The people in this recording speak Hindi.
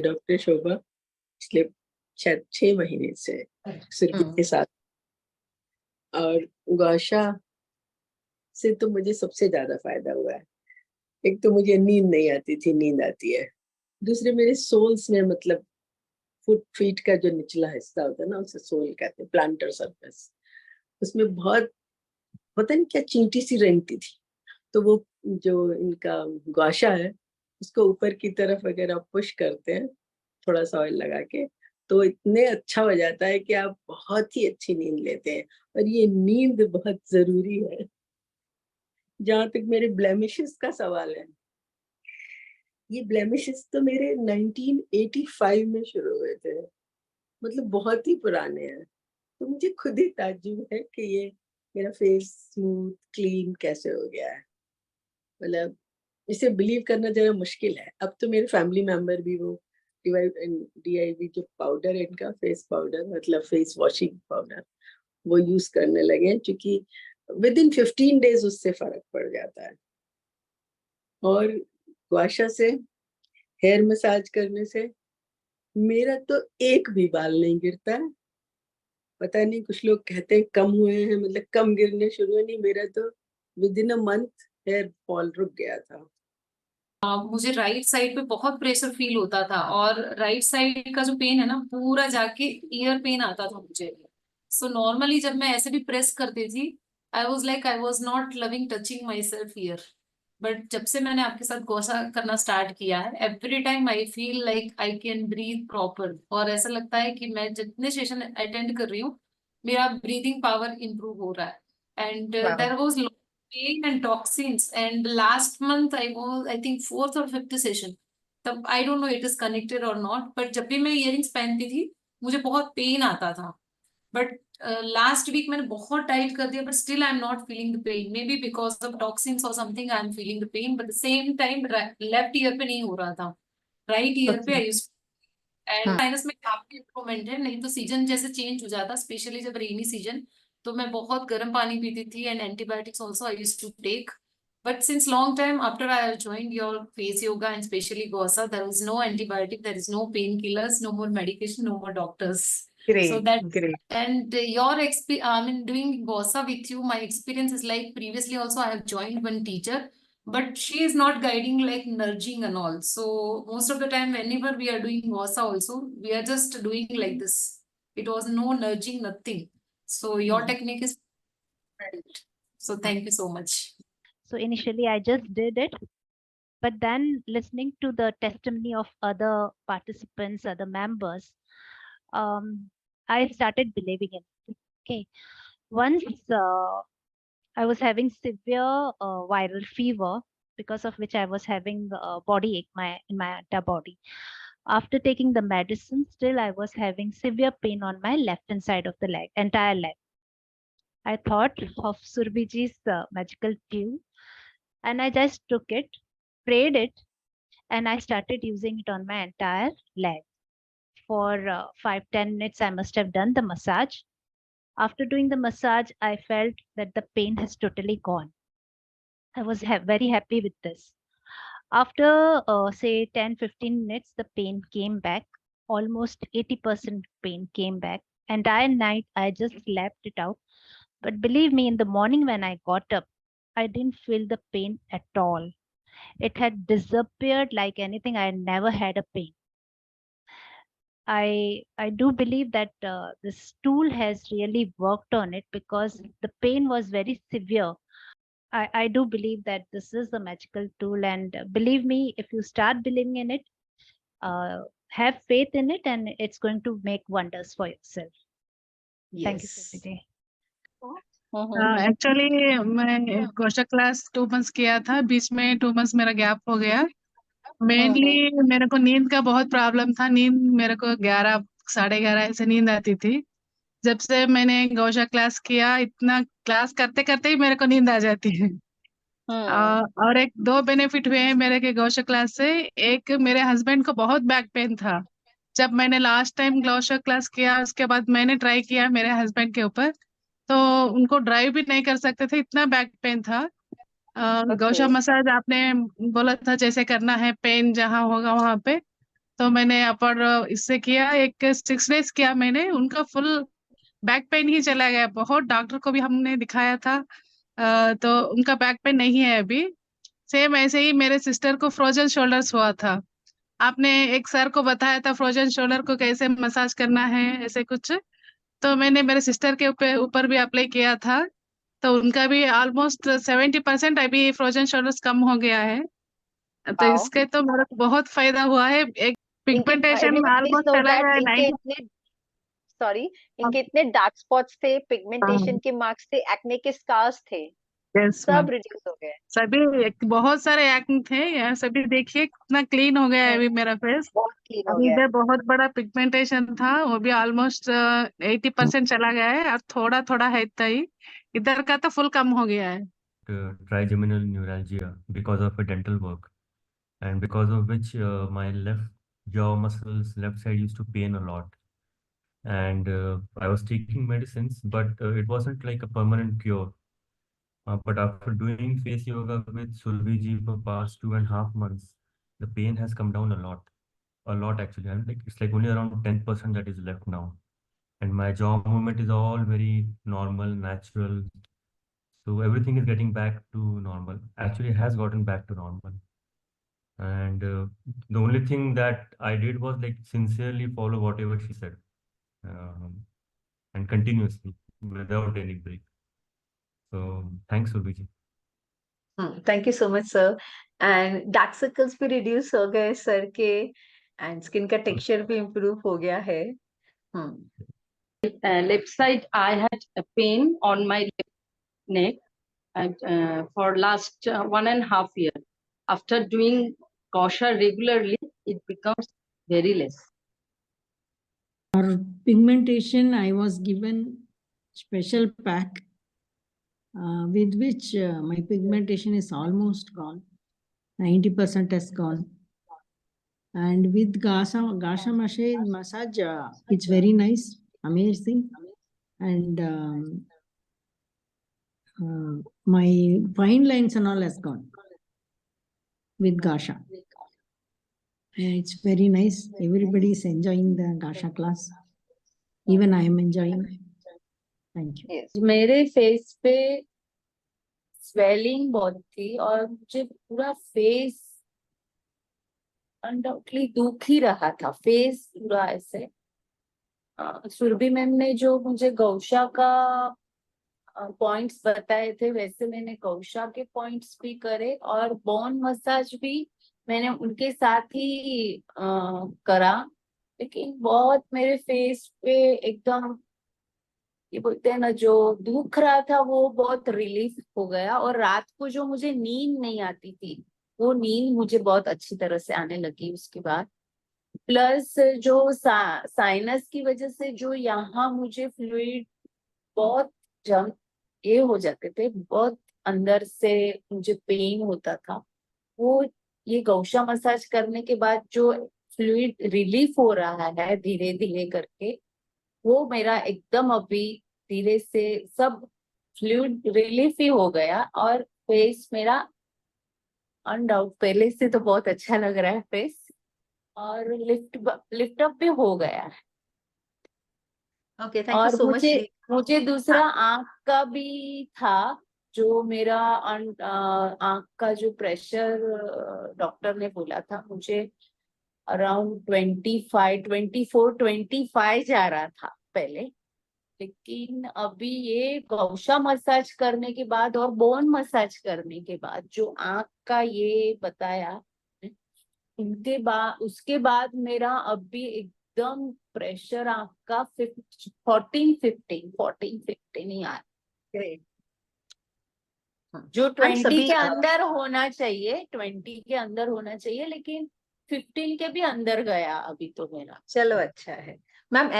डॉक्टर शोभा पिछले शायद 6 महीने से सुरभि के साथ, और गौशा से तो मुझे सबसे ज़्यादा फ़ायदा हुआ है। एक तो मुझे नींद नहीं आती थी, नींद आती है। दूसरे मेरे सोल्स में, मतलब फुट फीट का जो निचला हिस्सा होता है ना, उसे सोल कहते हैं, प्लांटर सर्फेस। उसमें बहुत, पता नहीं क्या चींटी सी रेंगती थी। तो वो जो इनका गौशा है, उसको ऊपर की तरफ अगर आप पुश करते हैं, थोड़ा-सा ऑयल लगा के, तो इतने अच्छा हो जाता है कि आप बहुत ही अच्छी नींद लेते हैं। और ये नींद बहुत ज़रूरी है। जहाँ तक मेरे ब्लेमिशेस का सवाल है, ये ब्लेमिशेस तो मेरे 1985 में शुरू हुए थे, मतलब बहुत ही पुराने हैं। तो मुझे खुद ही ताज्जुब है कि ये मेरा फेस स्मूथ, क्लीन कैसे हो गया है। मतलब इसे बिलीव करना ज़रा मुश्किल है। अब तो मेरे फैमिली मेंबर भी वो डीआईवी जो पाउडर है इनका, फेस पाउडर मतलब फेस वॉशिंग पाउडर, वो यूज़ करने लगे हैं, क्योंकि विदिन 15 डेज़ उससे फ़र्क पड़ जाता है। और गुआशा से, हेयर मसाज करने से मेरा तो एक भी बाल नहीं गिरता है। पता नहीं, कुछ लोग कहते हैं कम हुए हैं, मतलब कम गिरने शुरू हुए, नहीं मेरा तो within a month hair fall रुक गया था। मुझे राइट साइड पे बहुत प्रेशर फील होता था और राइट साइड का जो पेन है ना पूरा जाके ईयर पेन आता था मुझे। सो नॉर्मली जब मैं ऐसे भी प्रेस करती थी I was not loving touching my self year. But जब से मैंने आपके साथ गोसा करना स्टार्ट किया है every time I feel like I can breathe proper और ऐसा लगता है कि मैं जितने सेशन अटेंड कर रही हूँ मेरा ब्रीदिंग पावर इंप्रूव हो रहा है एंड वाह। There was pain and toxins and last month I was I think fourth or fifth session तब I don't know it is connected or not but जब भी मैं इयरिंग्स पहनती थी मुझे बहुत पेन आता था बट लास्ट वीक मैंने बहुत टाइट कर दिया but still I am not feeling the pain maybe because of toxins और something I am feeling the pain but the same time left ear पे नहीं हो रहा था राइट ईयर पे अच्छा। आई यूज एंड हाँ। साइनस में काफी इम्प्रूवमेंट है नहीं तो सीजन जैसे चेंज हो जाता स्पेशली जब रेनी सीजन तो मैं बहुत गर्म पानी पीती थी and antibiotics also I used to take but since long time after I have joined your face yoga and especially gosa there is no antibiotic there is no painkillers no more medication no more doctors so great that great. and your I mean doing gosa with you my experience is like previously also I have joined one teacher but she is not guiding like nudging and all so most of the time whenever we are doing gosa also we are just doing like this it was no nudging nothing so your technique is different so thank you so much. So initially I just did it, but then listening to the testimony of other participants, other members, I started believing in it. Okay. Once I was having severe viral fever, because of which I was having body ache in my entire body. After taking the medicine, still I was having severe pain on my left hand side of the leg, entire leg. I thought of Surbhiji's magical tube, and I just took it, prayed it, and I started using it on my entire leg. For 5-10 minutes, I must have done the massage. After doing the massage, I felt that the pain has totally gone. I was very happy with this. After say 10-15 minutes, the pain came back. Almost 80% pain came back. Entire night, I just slept it out. But believe me, in the morning when I got up, I didn't feel the pain at all. It had disappeared like anything. I never had a pain. I do believe that this tool has really worked on it because the pain was very severe. I do believe that this is the magical tool, and believe me, if you start believing in it, have faith in it, and it's going to make wonders for yourself. Thank you, yes. Vijay. Actually मैं गोशा क्लास 2 मंथ्स किया था, बीच में 2 मंथ्स मेरा गैप हो गया। मेनली मेरे को नींद का बहुत प्रॉब्लम था। नींद मेरे को 11 साढ़े 11 ऐसे नींद आती थी। जब से मैंने गोशा क्लास किया, इतना क्लास करते करते ही मेरे को नींद आ जाती है। और एक 2 बेनिफिट हुए हैं मेरे के गोशा क्लास से। एक, मेरे हस्बैंड को बहुत बैक पेन था। जब मैंने लास्ट टाइम गोशा क्लास किया, उसके बाद मैंने ट्राई किया मेरे हस्बैंड के ऊपर, तो उनको ड्राइव भी नहीं कर सकते थे, इतना बैक पेन था। गौशा मसाज आपने बोला था जैसे करना है, पेन जहाँ होगा वहां पे, तो मैंने अपर इससे किया, एक 6 डेज किया मैंने, उनका फुल बैक पेन ही चला गया। बहुत डॉक्टर को भी हमने दिखाया था, तो उनका बैक पेन नहीं है अभी। सेम ऐसे ही मेरे सिस्टर को फ्रोजन शोल्डर्स हुआ था। आपने एक सर को बताया था फ्रोजन शोल्डर को कैसे मसाज करना है, ऐसे कुछ। तो मैंने मेरे सिस्टर के ऊपर भी अप्लाई किया था, तो उनका भी ऑलमोस्ट 70% अभी फ्रोजन शोल्डर्स कम हो गया है। तो वाओ, इसके तो मेरा बहुत फायदा हुआ है। एक pigmentation everyone please almost no चला दैट गया है इनके 90। इतने, सॉरी, इनके इतने डार्क स्पॉट्स थे, पिगमेंटेशन हाँ, के मार्क्स थे, एक्ने के स्कार्स थे, यस मैम। सब रिड्यूस हो गए। सभी बहुत सारे एक्ने थे यार, सभी देखिए कितना क्लीन हो गया है हम्म, अभी मेरा फेस। बहुत क्लीन हो अभी गया है। इधर बहुत बड़ा पिगमेंटेशन था, वो भी ऑलमोस्ट 80% चला गया है, और थोड़ा थोड़ा है इतना ही। इधर का तो फुल कम हो गया है। Trigeminal neuralgia because of a dental work, and because of which my left jaw muscles, left side used to pain a lot. And I was taking medicines, but it wasn't like a permanent cure. But after doing face yoga with Surbhi ji for past 2.5 months, the pain has come down a lot actually. And like it's like only around 10% that is left now, and my jaw movement is all very normal, natural. So everything is getting back to normal. Actually, has gotten back to normal. And the only thing that I did was like sincerely follow whatever she said, and continuously without any break. So thanks, Surbhi. Thank you so much sir. And dark circles भी रिड्यूस हो गए सर के, एंड स्किन का टेक्सचर भी इम्प्रूव हो गया है। Left side, I had a pain on my left neck for last 1.5 year. After doing Kausha regularly, it becomes very less. For pigmentation, I was given special pack with which my pigmentation is almost gone. 90% has gone. And with Gasha massage, it's very nice, amazing. And my fine lines and all has gone with Gasha. It's very nice. Everybody is enjoying the Gasha class. Even I am enjoying. Thank you. मेरे फेस पे स्वेलिंग बहुत थी और मुझे पूरा फेस अनडाउटली दुख ही रहा था, फेस पूरा ऐसे। सुरभि मैम ने जो मुझे गौशा का पॉइंट्स बताए थे, वैसे मैंने गौशा के पॉइंट्स भी करे और बोन मसाज भी मैंने उनके साथ ही करा। लेकिन बहुत मेरे फेस पे एकदम ये बोलते हैं ना, जो दुख रहा था वो बहुत रिलीफ हो गया। और रात को जो मुझे नींद नहीं आती थी, वो नींद मुझे बहुत अच्छी तरह से आने लगी उसके बाद। प्लस जो साइनस की वजह से जो यहाँ मुझे फ्लूइड बहुत जम ये हो जाते थे, बहुत अंदर से मुझे पेन होता था, वो ये गौशा मसाज करने के बाद जो फ्लूइड रिलीफ हो रहा है धीरे धीरे करके, वो मेरा एकदम अभी धीरे से सब फ्लूइड रिलीफ ही हो गया। और फेस मेरा अनडाउट पहले से तो बहुत अच्छा लग रहा है फेस, और लिफ्ट अप भी हो गया है। Okay, thank you so much. मुझे दूसरा आंख का भी था, जो मेरा आंख का जो प्रेशर डॉक्टर ने बोला था, मुझे अराउंड 24-25 जा रहा था पहले। लेकिन अभी ये गौशा मसाज करने के बाद और बोन मसाज करने के बाद जो आंख का ये बताया, उसके बाद मेरा अभी एकदम प्रेशर आंख का 14-15 ही आ रहा। ग्रेट। जो 20 के अंदर होना चाहिए, 20 के अंदर होना चाहिए, लेकिन 15 के भी अंदर गया अभी तो मेरा। चलो अच्छा है मैम।